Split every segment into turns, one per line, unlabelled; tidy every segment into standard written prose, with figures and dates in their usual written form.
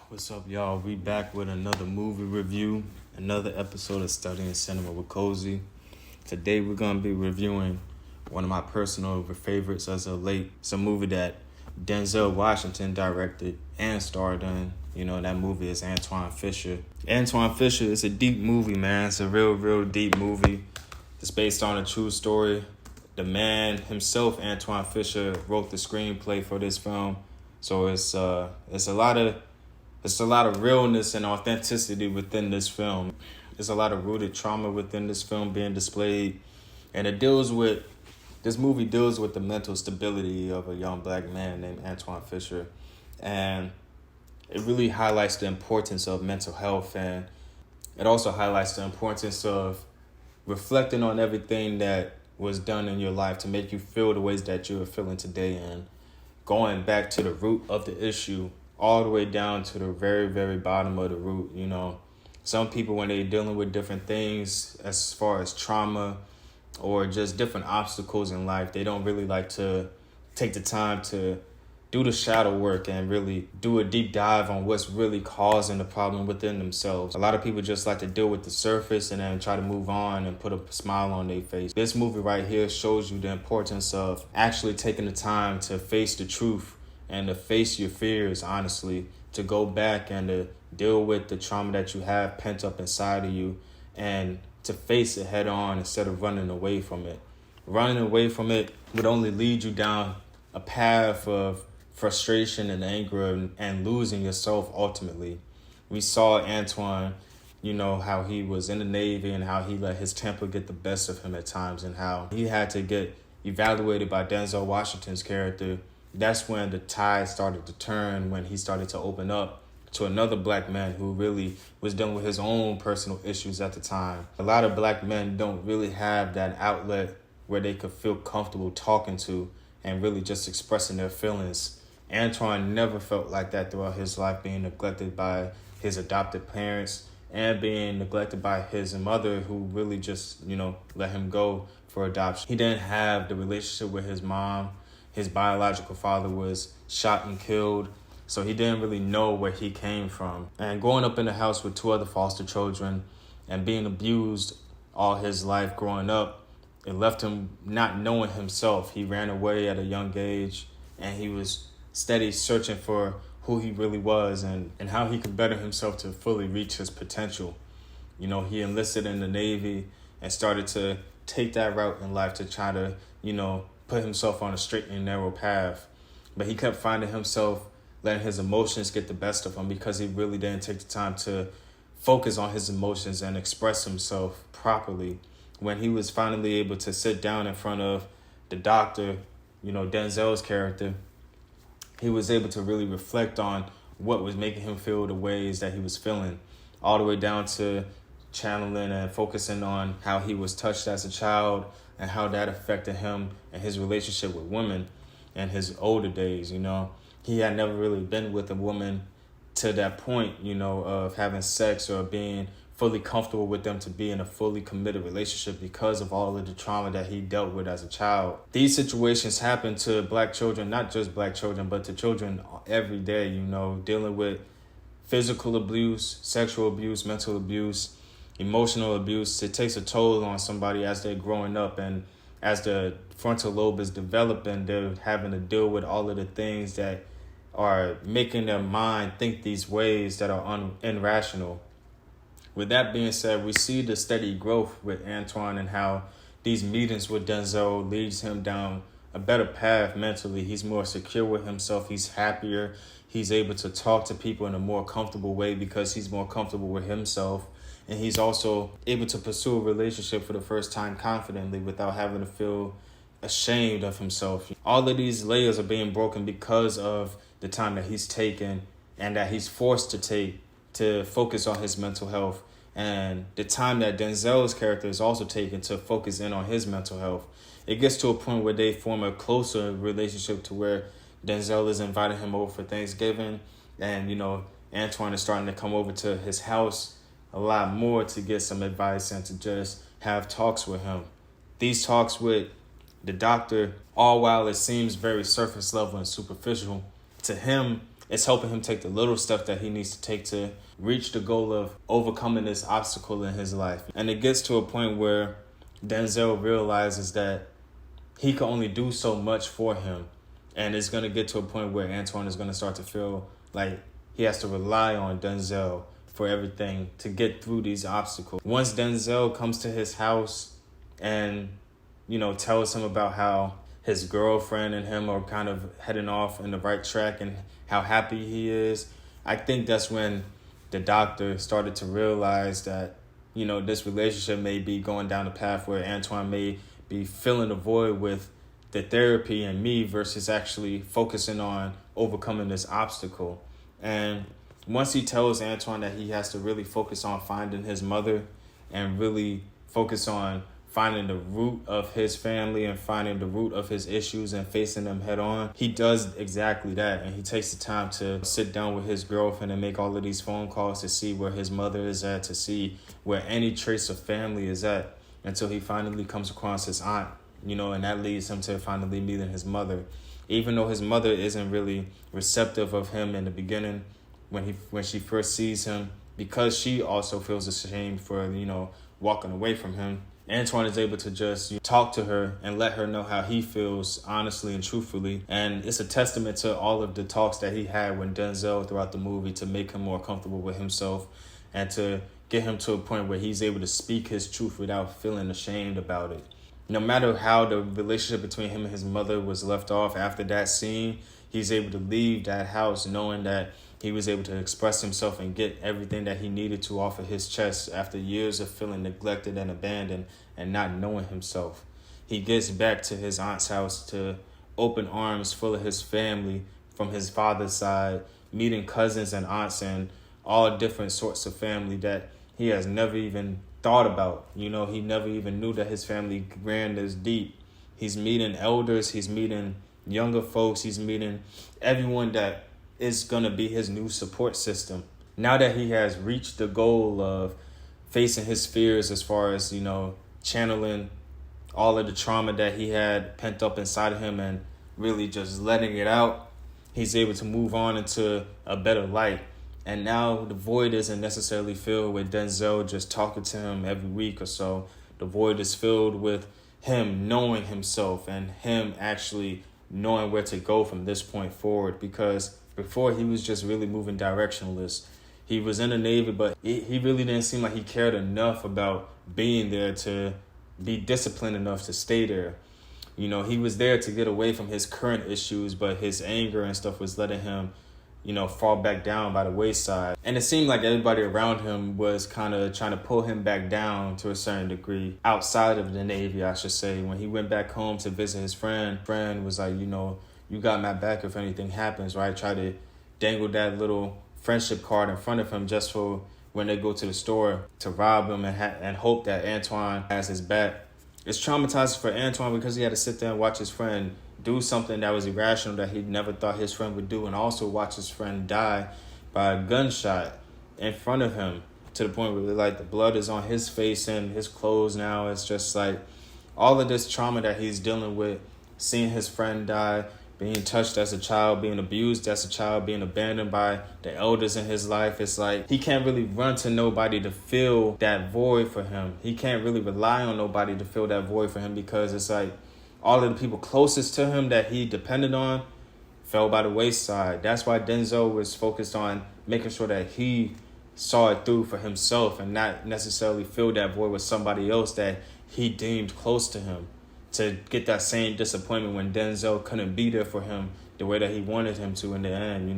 What's up, y'all? We back with another movie review, another episode of Studying Cinema with Cozy. Today we're going to be reviewing one of my personal favorites as of late. It's a movie that Denzel Washington directed and starred in. You know, that movie is Antwone Fisher. Antwone Fisher is a deep movie, man. It's a real deep movie. It's based on a true story. The man himself, Antwone Fisher, wrote the screenplay for this film. So it's a lot of realness and authenticity within this film. There's a lot of rooted trauma within this film being displayed. And this movie deals with the mental stability of a young black man named Antwone Fisher. And it really highlights the importance of mental health. And it also highlights the importance of reflecting on everything that was done in your life to make you feel the ways that you're feeling today. And going back to the root of the issue, all the way down to the very bottom of the root. You know, some people, when they're dealing with different things as far as trauma or just different obstacles in life, they don't really like to take the time to do the shadow work and really do a deep dive on what's really causing the problem within themselves. A lot of people just like to deal with the surface and then try to move on and put a smile on their face. This movie right here shows you the importance of actually taking the time to face the truth and to face your fears, honestly, to go back and to deal with the trauma that you have pent up inside of you and to face it head on instead of running away from it. Running away from it would only lead you down a path of frustration and anger and losing yourself ultimately. We saw Antwone, you know, how he was in the Navy and how he let his temper get the best of him at times and how he had to get evaluated by Denzel Washington's character. That's when the tide started to turn, when he started to open up to another black man who really was dealing with his own personal issues at the time. A lot of black men don't really have that outlet where they could feel comfortable talking to and really just expressing their feelings. Antwone never felt like that throughout his life, being neglected by his adopted parents and being neglected by his mother, who really just, you know, let him go for adoption. He didn't have the relationship with his mom. His biological father was shot and killed, so he didn't really know where he came from. And growing up in the house with two other foster children and being abused all his life growing up, it left him not knowing himself. He ran away at a young age, and he was steady searching for who he really was and how he could better himself to fully reach his potential. You know, he enlisted in the Navy and started to take that route in life to try to, you know, put himself on a straight and narrow path. But he kept finding himself letting his emotions get the best of him because he really didn't take the time to focus on his emotions and express himself properly. When he was finally able to sit down in front of the doctor, you know, Denzel's character, he was able to really reflect on what was making him feel the ways that he was feeling, all the way down to channeling and focusing on how he was touched as a child and how that affected him and his relationship with women in his older days. You know, he had never really been with a woman to that point, you know, of having sex or being fully comfortable with them to be in a fully committed relationship because of all of the trauma that he dealt with as a child. These situations happen to black children, not just black children, but to children every day, you know, dealing with physical abuse, sexual abuse, mental abuse, emotional abuse. It takes a toll on somebody as they're growing up, and as the frontal lobe is developing, they're having to deal with all of the things that are making their mind think these ways that are irrational. With that being said, we see the steady growth with Antwone and how these meetings with Denzel leads him down a better path mentally. He's more secure with himself. He's happier. He's able to talk to people in a more comfortable way because he's more comfortable with himself. And he's also able to pursue a relationship for the first time confidently without having to feel ashamed of himself. All of these layers are being broken because of the time that he's taken and that he's forced to take to focus on his mental health, and the time that Denzel's character is also taking to focus in on his mental health. It gets to a point where they form a closer relationship to where Denzel is inviting him over for Thanksgiving, and, you know, Antwone is starting to come over to his house a lot more to get some advice and to just have talks with him. These talks with the doctor, all while it seems very surface level and superficial, to him, it's helping him take the little stuff that he needs to take to reach the goal of overcoming this obstacle in his life. And it gets to a point where Denzel realizes that he can only do so much for him. And it's going to get to a point where Antwone is going to start to feel like he has to rely on Denzel for everything to get through these obstacles. Once Denzel comes to his house and, tells him about how his girlfriend and him are kind of heading off in the right track and how happy he is, I think that's when the doctor started to realize that, this relationship may be going down a path where Antwone may be filling a void with the therapy and me versus actually focusing on overcoming this obstacle. And once he tells Antwone that he has to really focus on finding his mother and really focus on finding the root of his family and finding the root of his issues and facing them head on, he does exactly that. And he takes the time to sit down with his girlfriend and make all of these phone calls to see where his mother is at, to see where any trace of family is at, until he finally comes across his aunt, and that leads him to finally meeting his mother. Even though his mother isn't really receptive of him in the beginning when she first sees him, because she also feels ashamed for, walking away from him, Antwone is able to just talk to her and let her know how he feels honestly and truthfully. And it's a testament to all of the talks that he had with Denzel throughout the movie to make him more comfortable with himself and to get him to a point where he's able to speak his truth without feeling ashamed about it. No matter how the relationship between him and his mother was left off after that scene, he's able to leave that house knowing that he was able to express himself and get everything that he needed to off of his chest after years of feeling neglected and abandoned and not knowing himself. He gets back to his aunt's house to open arms full of his family from his father's side, meeting cousins and aunts and all different sorts of family that he has never even thought about. He never even knew that his family ran this deep. He's meeting elders, he's meeting younger folks, he's meeting everyone that is going to be his new support system. Now that he has reached the goal of facing his fears as far as, channeling all of the trauma that he had pent up inside of him and really just letting it out, he's able to move on into a better light. And now the void isn't necessarily filled with Denzel just talking to him every week or so. The void is filled with him knowing himself and him actually knowing where to go from this point forward, because before he was just really moving directionless. He was in the Navy, but he really didn't seem like he cared enough about being there to be disciplined enough to stay there. He was there to get away from his current issues, but his anger and stuff was letting him, fall back down by the wayside. And it seemed like everybody around him was kind of trying to pull him back down to a certain degree outside of the Navy, I should say. When he went back home to visit his friend was like, you got my back if anything happens, right? Try to dangle that little friendship card in front of him just for when they go to the store to rob him and hope that Antwone has his back. It's traumatizing for Antwone because he had to sit there and watch his friend do something that was irrational that he never thought his friend would do, and also watch his friend die by a gunshot in front of him, to the point where the blood is on his face and his clothes now. It's just like all of this trauma that he's dealing with, seeing his friend die, being touched as a child, being abused as a child, being abandoned by the elders in his life. It's like he can't really run to nobody to fill that void for him. He can't really rely on nobody to fill that void for him, because it's like all of the people closest to him that he depended on fell by the wayside. That's why Denzel was focused on making sure that he saw it through for himself and not necessarily fill that void with somebody else that he deemed close to him, to get that same disappointment when Denzel couldn't be there for him the way that he wanted him to in the end.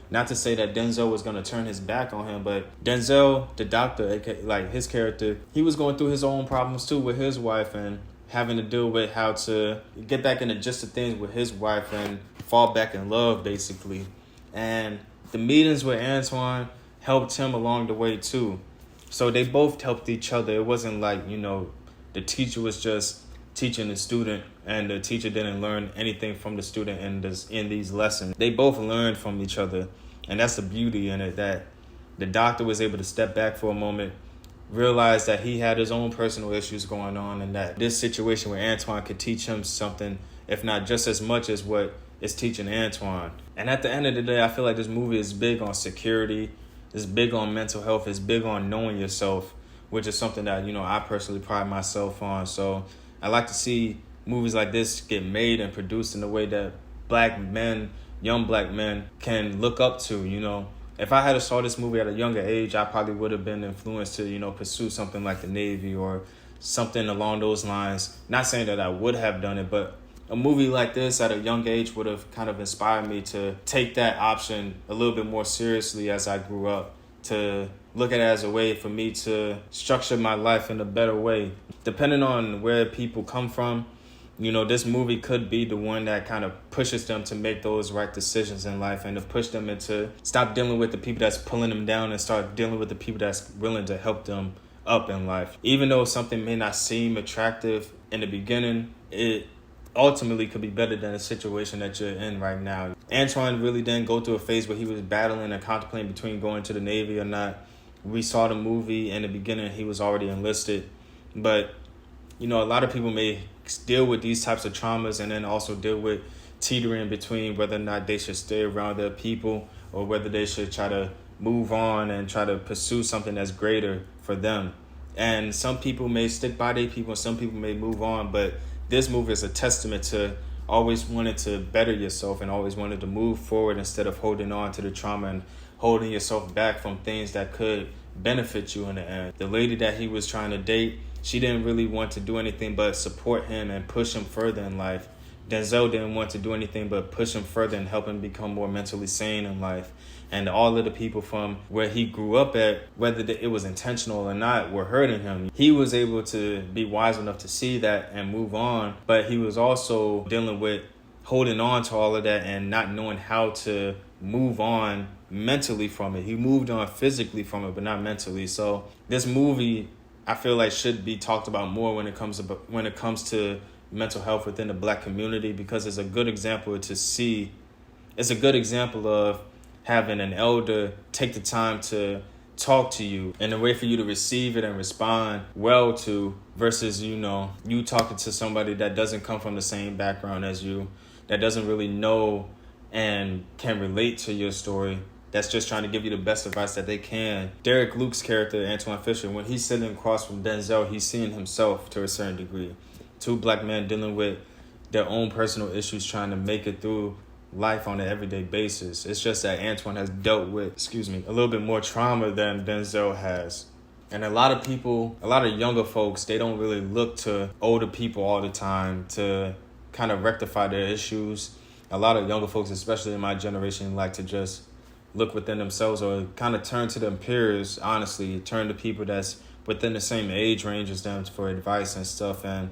Not to say that Denzel was going to turn his back on him, but Denzel, the doctor, like his character, he was going through his own problems too with his wife and having to deal with how to get back in the gist of things with his wife and fall back in love, basically. And the meetings with Antwone helped him along the way too. So they both helped each other. It wasn't like, the teacher was just teaching the student and the teacher didn't learn anything from the student in these lessons. They both learned from each other. And that's the beauty in it, that the doctor was able to step back for a moment, realize that he had his own personal issues going on, and that this situation with Antwone could teach him something, if not just as much as what is teaching Antwone. And at the end of the day, I feel like this movie is big on security, it's big on mental health, it's big on knowing yourself, which is something that, I personally pride myself on. So I like to see movies like this get made and produced in a way that black men, young black men, can look up to. If I had saw this movie at a younger age, I probably would have been influenced to, pursue something like the Navy or something along those lines. Not saying that I would have done it, but a movie like this at a young age would have kind of inspired me to take that option a little bit more seriously as I grew up, to look at it as a way for me to structure my life in a better way. Depending on where people come from, this movie could be the one that kind of pushes them to make those right decisions in life and to push them into stop dealing with the people that's pulling them down and start dealing with the people that's willing to help them up in life. Even though something may not seem attractive in the beginning, it ultimately could be better than the situation that you're in right now. Antwone really didn't go through a phase where he was battling and contemplating between going to the Navy or not. We saw the movie in the beginning, he was already enlisted. But, a lot of people may deal with these types of traumas and then also deal with teetering between whether or not they should stay around their people or whether they should try to move on and try to pursue something that's greater for them. And some people may stick by their people and some people may move on, but this movie is a testament to always wanting to better yourself and always wanted to move forward instead of holding on to the trauma and holding yourself back from things that could benefit you in the end. The lady that he was trying to date, she didn't really want to do anything but support him and push him further in life. Denzel didn't want to do anything but push him further and help him become more mentally sane in life. And all of the people from where he grew up at, whether it was intentional or not, were hurting him. He was able to be wise enough to see that and move on, but he was also dealing with holding on to all of that and not knowing how to move on mentally from it. He moved on physically from it, but not mentally. So this movie, I feel like, should be talked about more when it comes to mental health within the black community, because it's a good example to see. It's a good example of having an elder take the time to talk to you and a way for you to receive it and respond well to, versus, you talking to somebody that doesn't come from the same background as you, that doesn't really know and can relate to your story, that's just trying to give you the best advice that they can. Derek Luke's character, Antwone Fisher, when he's sitting across from Denzel, he's seeing himself to a certain degree. Two black men dealing with their own personal issues, trying to make it through life on an everyday basis. It's just that Antwone has dealt with, a little bit more trauma than Denzel has. And a lot of younger folks, they don't really look to older people all the time to kind of rectify their issues. A lot of younger folks, especially in my generation, like to just look within themselves or kind of turn to their peers, honestly, turn to people that's within the same age range as them for advice and stuff. And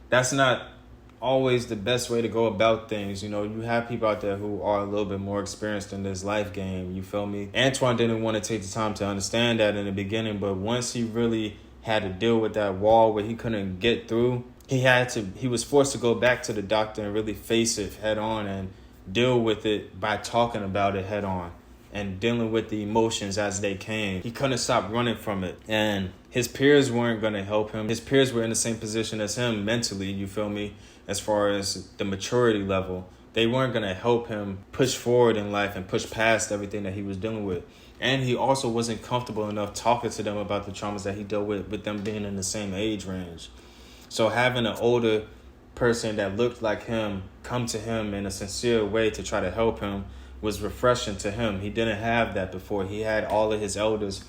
that's not always the best way to go about things. You have people out there who are a little bit more experienced in this life game. You feel me? Antwone didn't want to take the time to understand that in the beginning, but once he really had to deal with that wall where he couldn't get through, he was forced to go back to the doctor and really face it head on and deal with it by talking about it head on and dealing with the emotions as they came. He couldn't stop running from it. And his peers weren't going to help him. His peers were in the same position as him mentally, you feel me, as far as the maturity level. They weren't going to help him push forward in life and push past everything that he was dealing with. And he also wasn't comfortable enough talking to them about the traumas that he dealt with them being in the same age range. So having an older person that looked like him come to him in a sincere way to try to help him was refreshing to him. He didn't have that before. He had all of his elders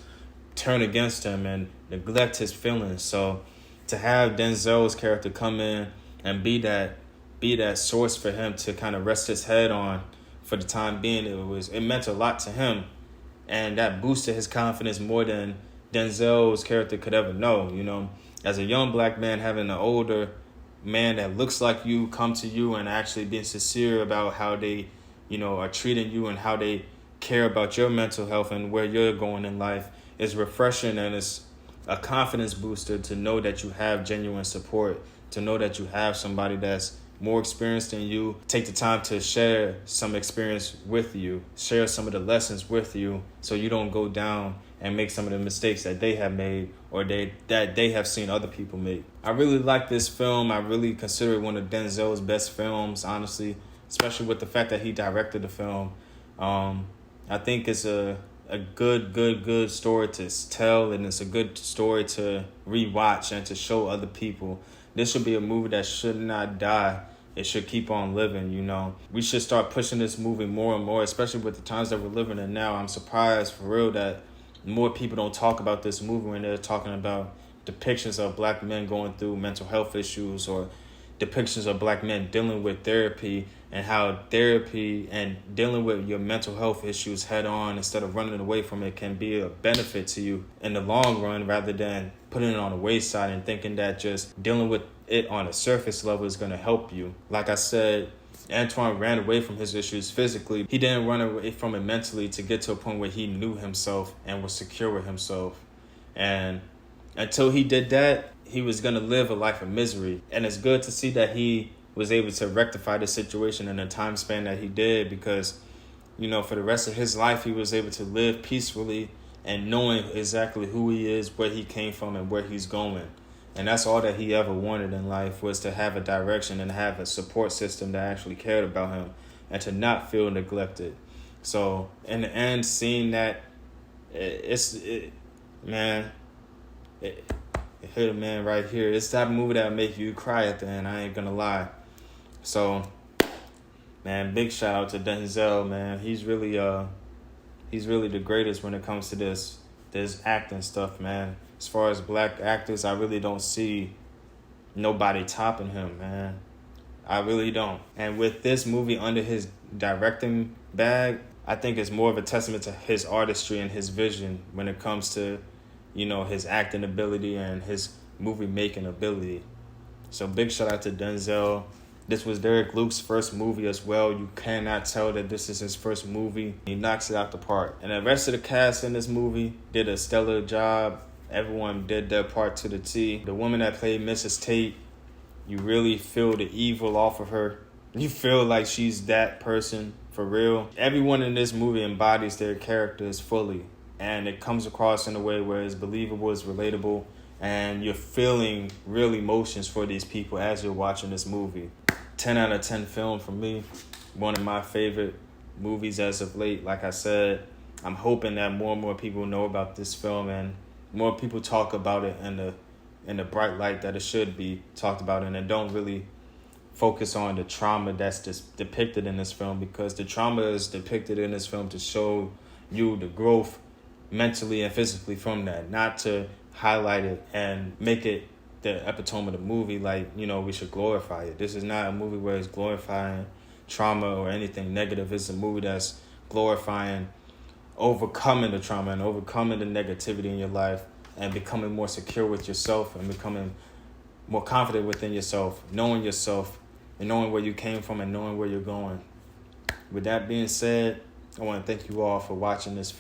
turn against him and neglect his feelings. So to have Denzel's character come in and be that source for him to kind of rest his head on for the time being, it meant a lot to him. And that boosted his confidence more than Denzel's character could ever know. As a young black man, having an older man that looks like you come to you and actually being sincere about how they are treating you and how they care about your mental health and where you're going in life is refreshing, and it's a confidence booster to know that you have genuine support, to know that you have somebody that's more experienced than you, take the time to share some experience with you, share some of the lessons with you so you don't go down and make some of the mistakes that they have made or that they have seen other people make. I really like this film. I really consider it one of Denzel's best films, honestly. especially with the fact that he directed the film. I think it's a good story to tell, and it's a good story to rewatch and to show other people. This should be a movie that should not die. It should keep on living, you know. We should start pushing this movie more and more, especially with the times that we're living in now. I'm surprised, for real, that more people don't talk about this movie when they're talking about depictions of black men going through mental health issues, or depictions of black men dealing with therapy, and how therapy and dealing with your mental health issues head on instead of running away from it can be a benefit to you in the long run, rather than putting it on the wayside and thinking that just dealing with it on a surface level is going to help you. Like I said, Antwone ran away from his issues physically. He didn't run away from it mentally to get to a point where he knew himself and was secure with himself. And until he did that, he was going to live a life of misery. And it's good to see that he was able to rectify the situation in the time span that he did, because, you know, for the rest of his life, he was able to live peacefully and knowing exactly who he is, where he came from, and where he's going. And that's all that he ever wanted in life, was to have a direction and have a support system that actually cared about him and to not feel neglected. So in the end, seeing that, it hit a man right here. It's that movie that make you cry at the end. I ain't gonna lie. So, man, big shout out to Denzel, man. He's really the greatest when it comes to this acting stuff, man. As far as black actors, I really don't see nobody topping him, man. I really don't. And with this movie under his directing bag, I think it's more of a testament to his artistry and his vision when it comes to, you know, his acting ability and his movie making ability. So big shout out to Denzel. This was Derek Luke's first movie as well. You cannot tell that this is his first movie. He knocks it out the park. And the rest of the cast in this movie did a stellar job. Everyone did their part to the T. The woman that played Mrs. Tate, you really feel the evil off of her. You feel like she's that person for real. Everyone in this movie embodies their characters fully. And it comes across in a way where it's believable, it's relatable, and you're feeling real emotions for these people as you're watching this movie. 10 out of 10 film for me. One of my favorite movies as of late. Like I said, I'm hoping that more and more people know about this film and more people talk about it in the bright light that it should be talked about, and don't really focus on the trauma that's depicted in this film, because the trauma is depicted in this film to show you the growth mentally and physically from that, not to highlight it and make it the epitome of the movie, like, you know, we should glorify it. This is not a movie where it's glorifying trauma or anything negative. It's a movie that's glorifying overcoming the trauma and overcoming the negativity in your life and becoming more secure with yourself and becoming more confident within yourself, knowing yourself and knowing where you came from and knowing where you're going. With that being said, I want to thank you all for watching this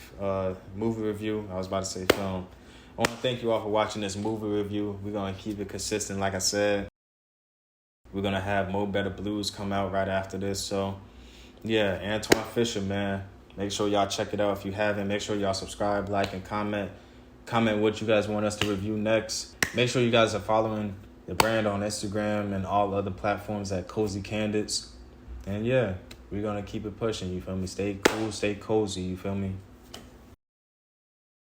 movie review. I was about to say film. I want to thank you all for watching this movie review. We're going to keep it consistent. Like I said, we're going to have Mo Better Blues come out right after this. So, yeah, Antwone Fisher, man. Make sure y'all check it out if you haven't. Make sure y'all subscribe, like, and comment. Comment what you guys want us to review next. Make sure you guys are following the brand on Instagram and all other platforms at Cozy Candids. And, yeah, we're going to keep it pushing, you feel me? Stay cool, stay cozy, you feel me?